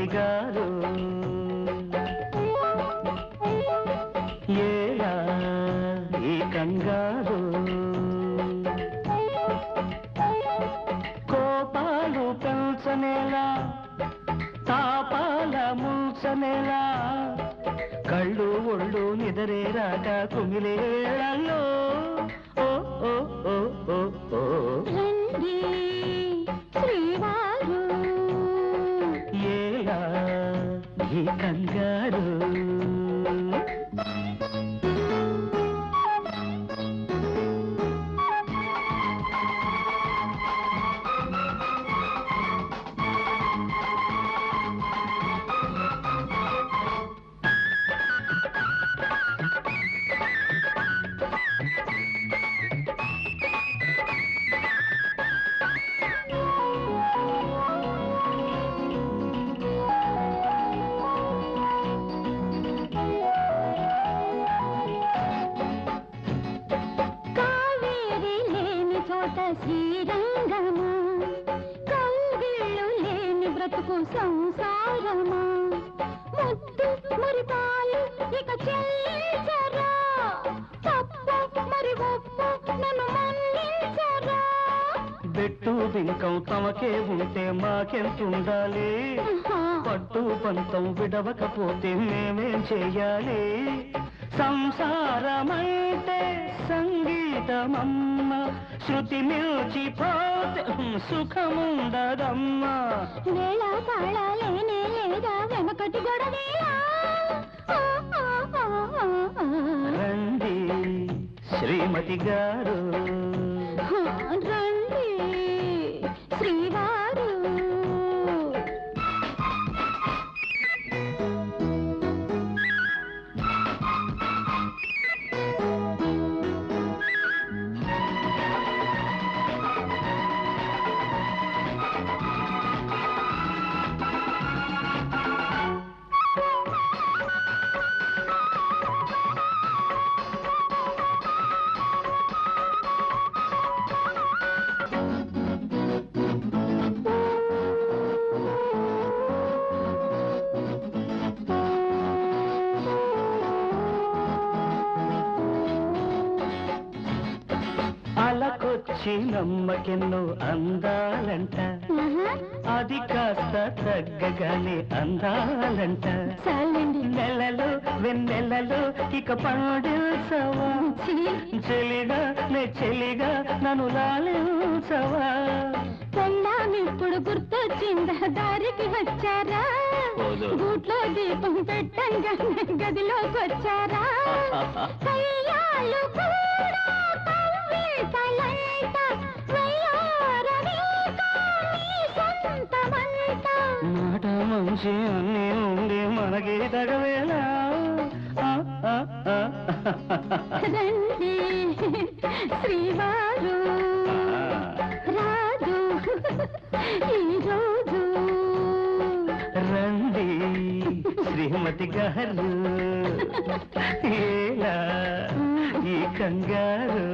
శ్రీమతి గారు ఏలా ఈ కంగారు కోపాలు పెంచనేలా తాపాల ముంచనేలా కళ్ళు ఒళ్ళు నిదరే రాక కుమిలేళ్ళలో ఓ ఓ ఓ ఓ ఓ రండి శ్రీవారు ఏలా ఈ కంగారు శ్రీరంగమా కౌగిళ్ళు లేని బ్రతుకు సంసారమా ముద్దు మురిపాలు ఇక చెల్లించరా తప్పు మరి ఒప్పు నన్ను మన్నించరా బెట్టు బింకం తమకే ఉంటే మాకెంతుండాలి పట్టు పంతం విడవకపోతే మేమేం చెయ్యాలి సంసారమైతే సంగీతమమ్మ శృతి మిల్చిపోతే సుఖముండదమ్మా వేళ కాళాలేనే లేదా వెనకటి గొడవేలా రండి శ్రీమతి గారు రండి శ్రీవారు అలకొచ్చి నమ్మకెన్నో అందాలంట అది కాస్త తగ్గగానే అందాలంట నెలలు వెన్నెలలు ఇక పండించవా చెలిగా నే చెలిగా నన్ను లాలించవా పెళ్ళామిప్పుడు గుర్తొచ్చిందా దారికి వచ్చారా గూట్లో దీపం పెట్టంగా గదిలోకి వచ్చారా కయ్యాలు కూడా మాట మంచి అన్నీ ఉండి మనకి తగవేలా రండి శ్రీవారు రాజు ఈరోజు రండి శ్రీమతి గారు ఏలా ఈ కంగారు